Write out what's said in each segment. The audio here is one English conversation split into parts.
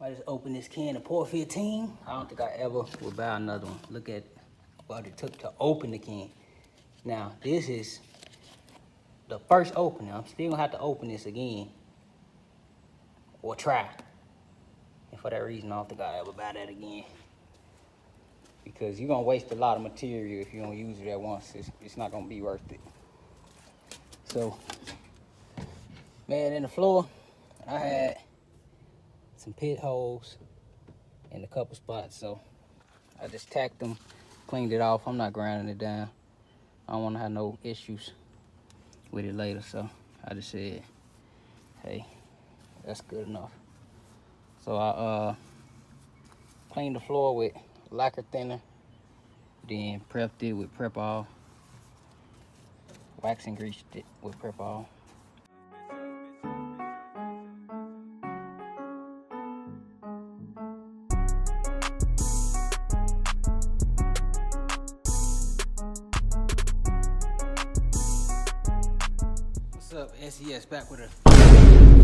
I just opened this can of Port 15. I don't think I ever will buy another one. Look at what it took to open the can. Now, this is the first opening. I'm still gonna have to open this again or try. And for that reason, I don't think I'll ever buy that again. Because you're gonna waste a lot of material if you don't use it at once. It's not gonna be worth it. So, man, in the floor, I had some pit holes in a couple spots. So I just tacked them, cleaned it off. I'm not grinding it down. I don't wanna have no issues with it later. So I just said, hey, that's good enough. So I cleaned the floor with lacquer thinner, then prepped it with prep all, wax and greased it with prep all. What's up, SES, back with a,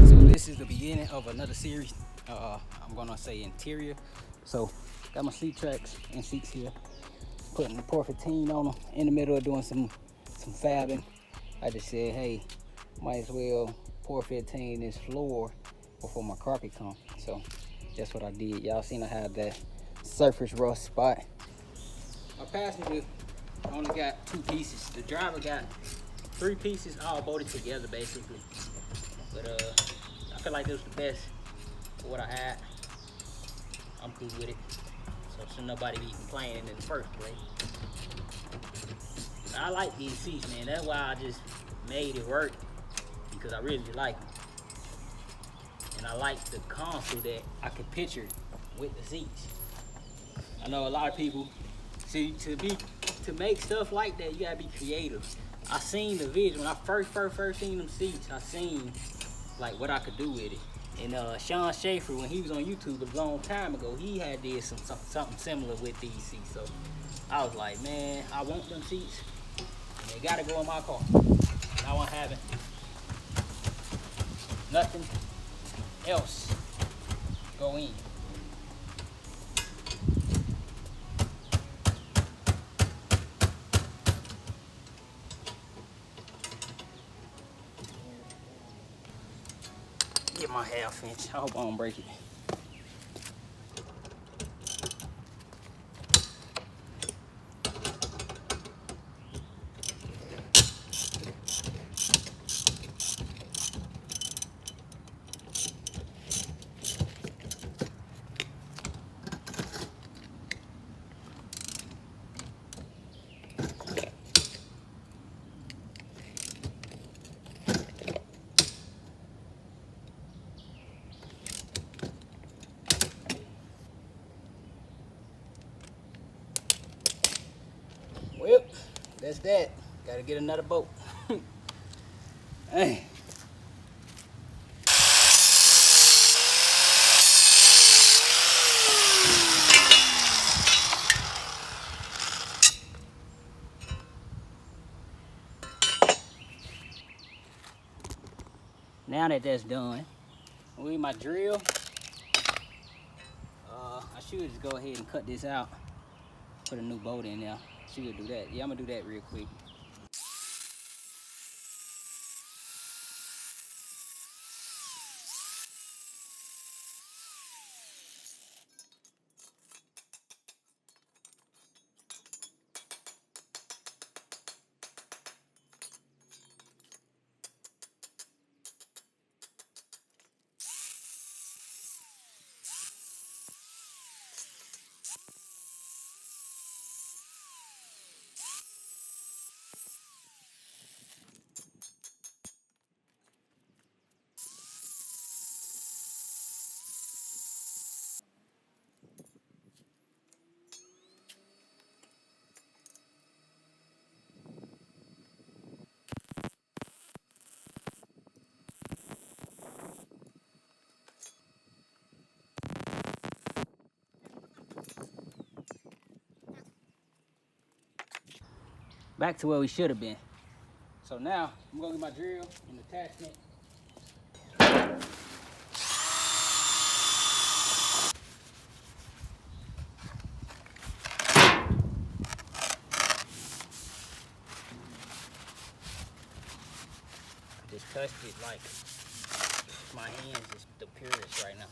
so this is the beginning of another series. I'm gonna say interior. So got my seat tracks and seats here, putting the Port 15 on them, in the middle of doing some fabbing. I just said, hey, might as well Port 15 this floor before my carpet comes. So that's what I did. Y'all seen I had that surface rust spot. My passenger only got 2 pieces. The driver got 3 pieces all bolted together basically. But I feel like this was the best for what I had. I'm cool with it. So should nobody be complaining in the first place. I like these seats, man. That's why I just made it work, because I really like them. And I like the console that I could picture with the seats. I know a lot of people, see, to make stuff like that, you gotta be creative. I seen the vision when I first seen them seats. I seen like what I could do with it. And Sean Schaefer, when he was on YouTube a long time ago, he had did something similar with these seats. So I was like, man, I want them seats, and they gotta go in my car. I want having nothing else go in. Get my 1/2 inch. I hope I don't break it. Well, that's that. Gotta get another boat. Hey. Now that that's done, with my drill, I should just go ahead and cut this out, put a new bolt in there. Should do that. Yeah, I'm gonna do that real quick. Back to where we should have been. So now I'm gonna get my drill and attachment. dusted like my hands is the purest right now.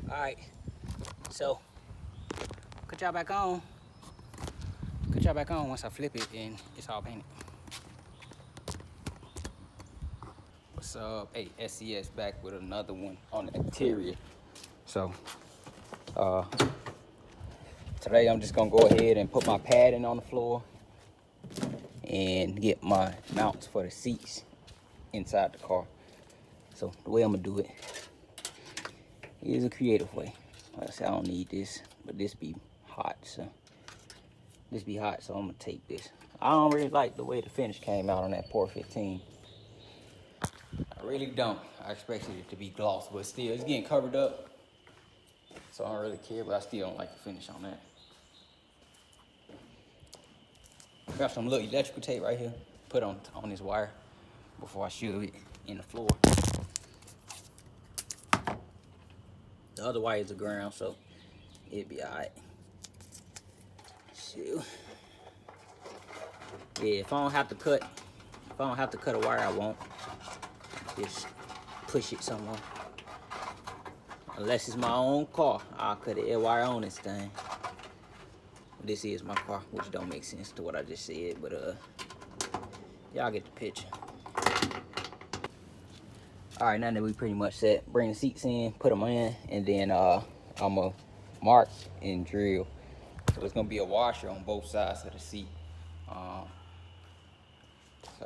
All right, so cut y'all back on. Cut y'all back on once I flip it and it's all painted. What's up? Hey, SCS back with another one on the interior. So, today I'm just gonna go ahead and put my padding on the floor and get my mounts for the seats inside the car. So the way I'm gonna do it is a creative way. Like I said, I don't need this, but this be hot, so I'm gonna take this. I don't really like the way the finish came out on that Por 15. I really don't. I expected it to be gloss, but still, it's getting covered up, so I don't really care, but I still don't like the finish on that. I got some little electrical tape right here, put on this wire before I shove it in the floor. The other wire is the ground, so it'll be alright. So, yeah, if I don't have to cut a wire, I won't. Just push it somewhere. Unless it's my own car, I'll cut the air wire on this thing. This is my car, which don't make sense to what I just said, but y'all get the picture. All right, now that we pretty much set, bring the seats in, put them in, and then I'm gonna mark and drill. So there's gonna be a washer on both sides of the seat. So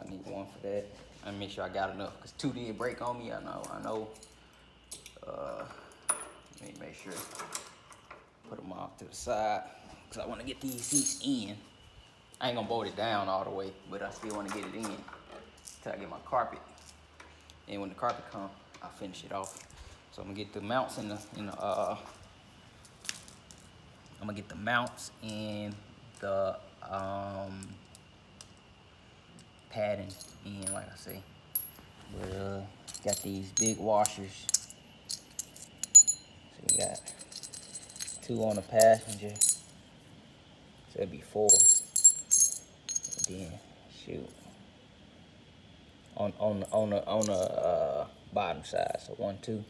I need one for that. I make sure I got enough, cause 2 did break on me. I know. Let me make sure. Put them off to the side, cause I want to get these seats in. I ain't gonna bolt it down all the way, but I still want to get it in till I get my carpet. And when the carpet comes, I'll finish it off. So I'm gonna get the mounts I'm gonna get the mounts and the padding in, like I say. But got these big washers. So you got 2 on the passenger. So it'd be 4. And then shoot. On the bottom side, so 1, 2, and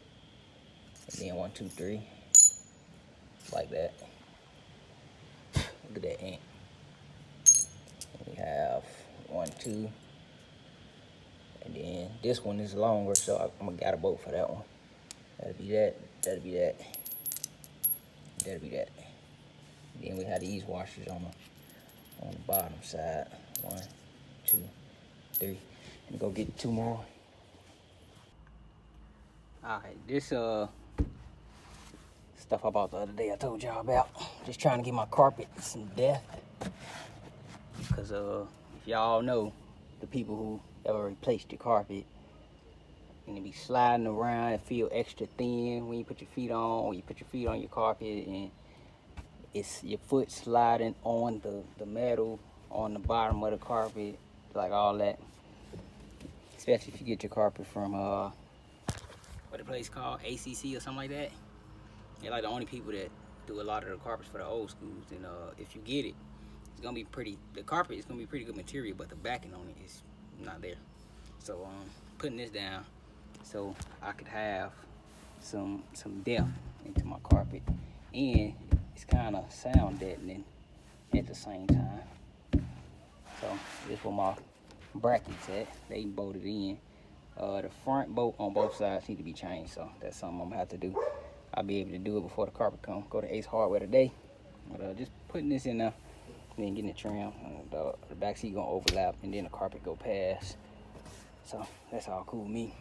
then 1, 2, 3, like that. Look at that ink. We have 1, 2, and then this one is longer, so I'm gonna got a bolt for that one. That'll be that. That'll be that. That'll be that. And then we have these washers on the bottom side. 1, 2, 3. And go get 2 more. Alright, this stuff I bought the other day I told y'all about. Just trying to get my carpet some depth. Because if y'all know, the people who ever replaced your carpet, and it be sliding around and feel extra thin when you put your feet on, or you put your feet on your carpet and it's your foot sliding on the metal on the bottom of the carpet, like all that. Especially if you get your carpet from what the place called, ACC or something like that. They're like the only people that do a lot of the carpets for the old schools. And if you get it, it's gonna be pretty. The carpet is gonna be pretty good material, but the backing on it is not there. So putting this down so I could have some depth into my carpet, and it's kind of sound deadening at the same time. So this is where my brackets at. They bolted in. The front bolt on both sides need to be changed, so that's something I'm gonna have to do. I'll be able to do it before the carpet comes. Go to Ace Hardware today. But just putting this in there, and then getting it trimmed. The back seat gonna overlap, and then the carpet go past. So that's all cool with me.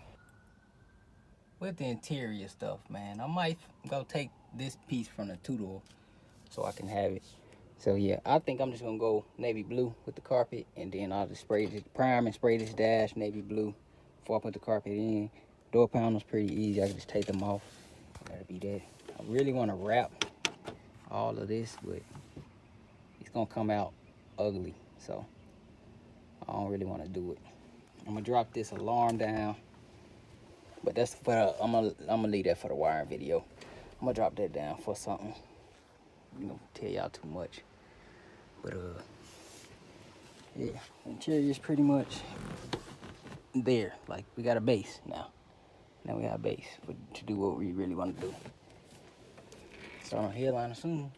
With the interior stuff, man, I might go take this piece from the two-door so I can have it. So yeah, I think I'm just gonna go navy blue with the carpet, and then I'll just spray this, prime and spray this dash navy blue before I put the carpet in. Door panel's pretty easy. I can just take them off. That'll be that. I really want to wrap all of this, but it's gonna come out ugly, so I don't really want to do it. I'm gonna drop this alarm down, but that's for I'm gonna leave that for the wiring video. I'm gonna drop that down for something, you know, tell y'all too much. But yeah, interior is pretty much there. Like, we got a base now. Now we got a base to do what we really want to do. Start on headliner soon.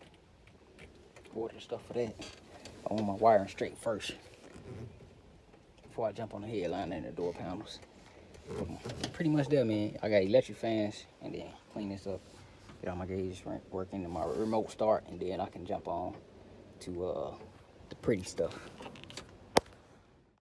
Order stuff for that. I want my wiring straight first before I jump on the headliner and the door panels. Pretty much there, man. I got electric fans, and then clean this up, get all my gauges working, and my remote start, and then I can jump on to the pretty stuff.